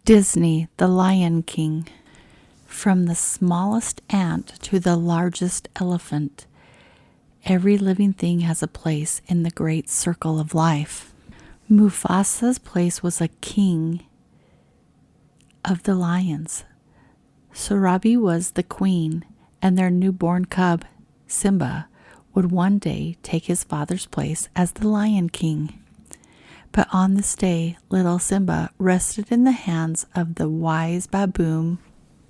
Disney, The Lion King. From the smallest ant to the largest elephant, every living thing has a place in the great circle of life. Mufasa's place was a king of the lions. Sarabi was the queen, and their newborn cub, Simba, would one day take his father's place as the Lion King. But on this day, little Simba rested in the hands of the wise baboon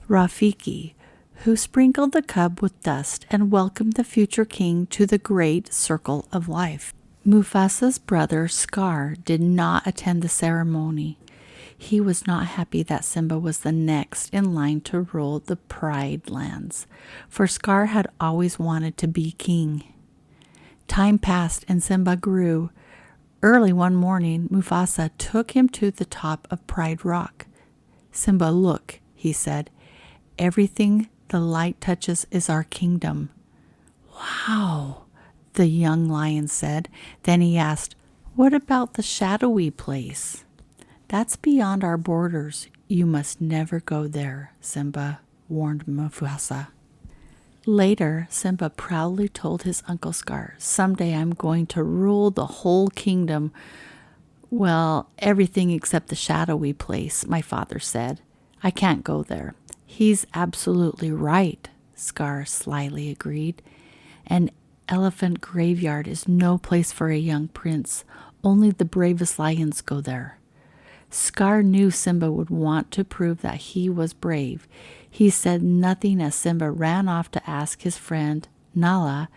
Rafiki, who sprinkled the cub with dust and welcomed the future king to the great circle of life. Mufasa's brother Scar did not attend the ceremony. He was not happy that Simba was the next in line to rule the Pride Lands, for Scar had always wanted to be king. Time passed and Simba grew. Early one morning, Mufasa took him to the top of Pride Rock. "Simba, look," he said. "Everything the light touches is our kingdom." "Wow," the young lion said. Then he asked, "What about the shadowy place?" "That's beyond our borders. You must never go there," Simba warned Mufasa. Later, Simba proudly told his Uncle Scar, "Someday I'm going to rule the whole kingdom." "Well, everything except the shadowy place," my father said. "I can't go there." "He's absolutely right," Scar slyly agreed. "An elephant graveyard is no place for a young prince. Only the bravest lions go there." Scar knew Simba would want to prove that he was brave. He said nothing as Simba ran off to ask his friend Nala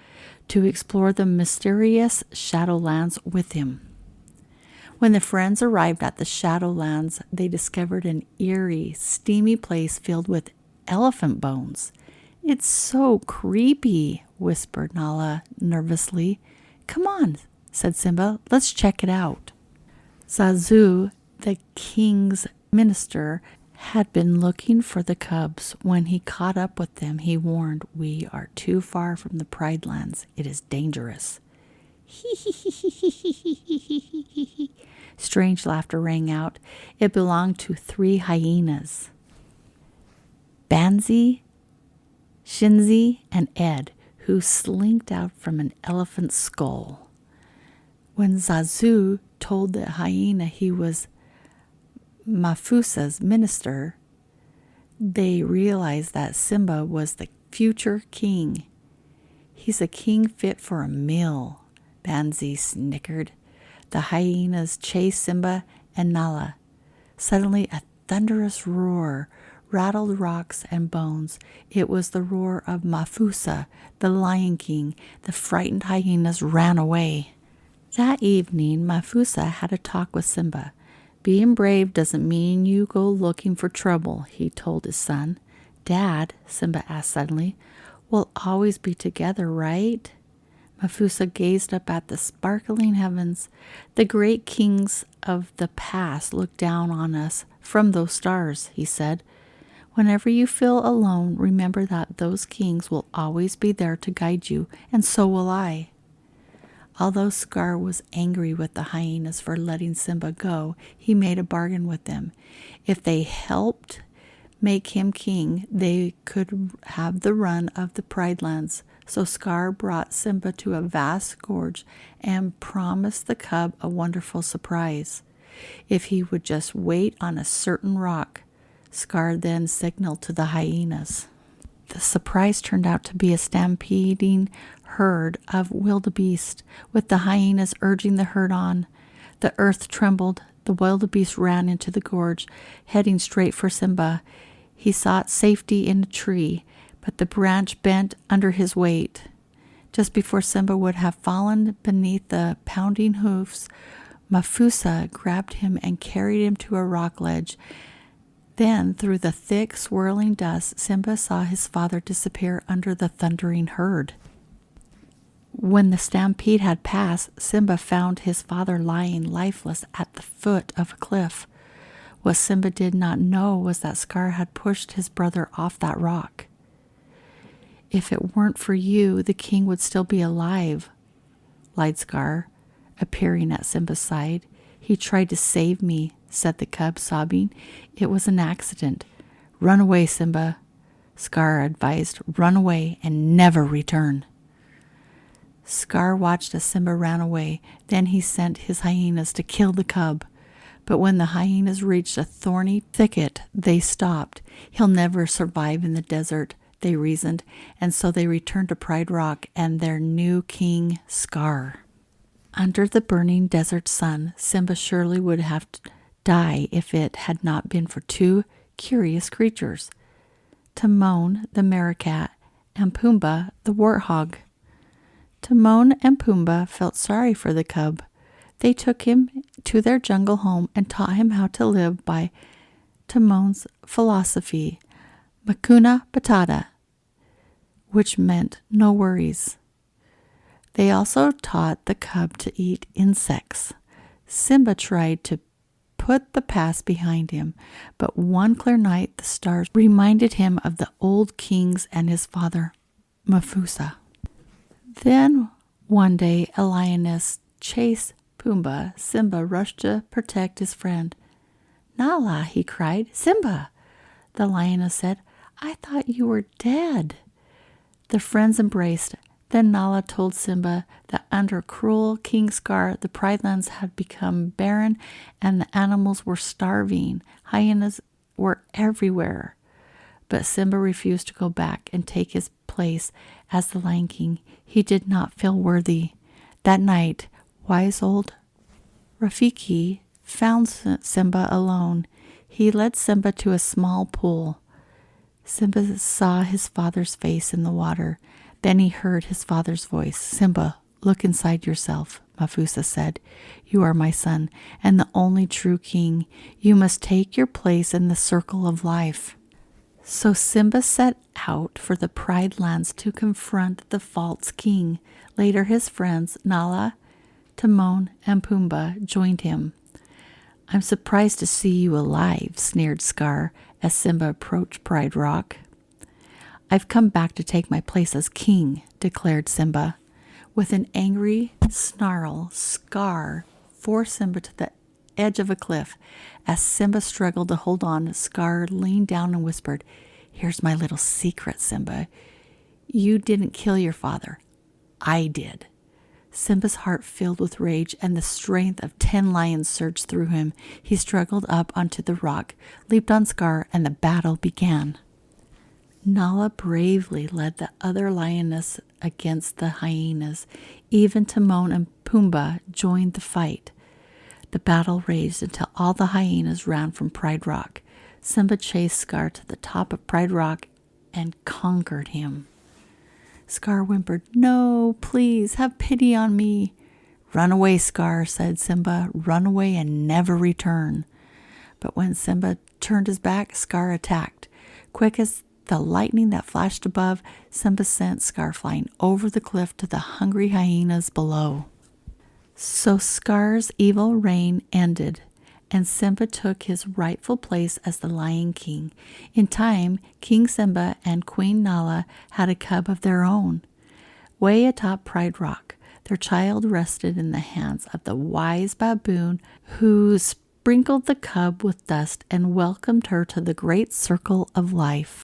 to explore the mysterious Shadowlands with him. When the friends arrived at the Shadowlands, they discovered an eerie, steamy place filled with elephant bones. "It's so creepy," whispered Nala nervously. "Come on," said Simba, "let's check it out." Zazu, the king's minister, had been looking for the cubs. When he caught up with them, he warned, "We are too far from the Pride Lands. It is dangerous." Strange laughter rang out. It belonged to 3 hyenas, Banzi, Shinzi, and Ed, who slinked out from an elephant's skull. When Zazu told the hyena he was Mufasa's minister, they realized that Simba was the future king. "He's a king fit for a meal," Banzi snickered. The hyenas chased Simba and Nala. Suddenly a thunderous roar rattled rocks and bones. It was the roar of Mufasa, the Lion King. The frightened hyenas ran away. That evening, Mufasa had a talk with Simba. "Being brave doesn't mean you go looking for trouble," he told his son. "Dad," Simba asked suddenly, "we'll always be together, right?" Mufasa gazed up at the sparkling heavens. "The great kings of the past looked down on us from those stars," he said. "Whenever you feel alone, remember that those kings will always be there to guide you, and so will I." Although Scar was angry with the hyenas for letting Simba go, he made a bargain with them. If they helped make him king, they could have the run of the Pride Lands. So Scar brought Simba to a vast gorge and promised the cub a wonderful surprise. If he would just wait on a certain rock, Scar then signaled to the hyenas. The surprise turned out to be a stampeding herd of wildebeest, with the hyenas urging the herd on. The earth trembled. The wildebeest ran into the gorge, heading straight for Simba. He sought safety in a tree, but the branch bent under his weight. Just before Simba would have fallen beneath the pounding hoofs, Mufasa grabbed him and carried him to a rock ledge. Then, through the thick, swirling dust, Simba saw his father disappear under the thundering herd. When the stampede had passed, Simba found his father lying lifeless at the foot of a cliff. What Simba did not know was that Scar had pushed his brother off that rock. "If it weren't for you, the king would still be alive," lied Scar, appearing at Simba's side. "He tried to save me," said the cub, sobbing. "It was an accident." "Run away, Simba," Scar advised. "Run away and never return." Scar watched as Simba ran away. Then he sent his hyenas to kill the cub. But when the hyenas reached a thorny thicket, they stopped. "He'll never survive in the desert," they reasoned, and so they returned to Pride Rock and their new king, Scar. Under the burning desert sun, Simba surely would have died if it had not been for two curious creatures, Timon the meerkat and Pumbaa the warthog. Timon and Pumbaa felt sorry for the cub. They took him to their jungle home and taught him how to live by Timon's philosophy, Hakuna Matata, which meant no worries. They also taught the cub to eat insects. Simba tried to put the past behind him, but one clear night the stars reminded him of the old kings and his father, Mufasa. Then one day a lioness chased Pumbaa. Simba rushed to protect his friend. "Nala," he cried. "Simba!" The lioness said, "I thought you were dead." The friends embraced. Then Nala told Simba that under cruel King Scar, the Pride Lands had become barren and the animals were starving. Hyenas were everywhere. But Simba refused to go back and take his place as the Lion King. He did not feel worthy. That night, wise old Rafiki found Simba alone. He led Simba to a small pool. Simba saw his father's face in the water. Then he heard his father's voice. "Simba, look inside yourself," Mufasa said. "You are my son and the only true king. You must take your place in the circle of life." So Simba set out for the Pride Lands to confront the false king. Later his friends, Nala, Timon, and Pumbaa, joined him. "I'm surprised to see you alive," sneered Scar as Simba approached Pride Rock. "I've come back to take my place as king," declared Simba. With an angry snarl, Scar forced Simba to the edge of a cliff. As Simba struggled to hold on, Scar leaned down and whispered, "Here's my little secret, Simba. You didn't kill your father. I did." Simba's heart filled with rage, and the strength of 10 lions surged through him. He struggled up onto the rock, leaped on Scar, and the battle began. Nala bravely led the other lioness against the hyenas. Even Timon and Pumbaa joined the fight. The battle raged until all the hyenas ran from Pride Rock. Simba chased Scar to the top of Pride Rock and conquered him. Scar whimpered, "No, please, have pity on me." "Run away, Scar," said Simba. "Run away and never return." But when Simba turned his back, Scar attacked. Quick as the lightning that flashed above, Simba sent Scar flying over the cliff to the hungry hyenas below. So Scar's evil reign ended, and Simba took his rightful place as the Lion King. In time, King Simba and Queen Nala had a cub of their own. Way atop Pride Rock, their child rested in the hands of the wise baboon who sprinkled the cub with dust and welcomed her to the great circle of life.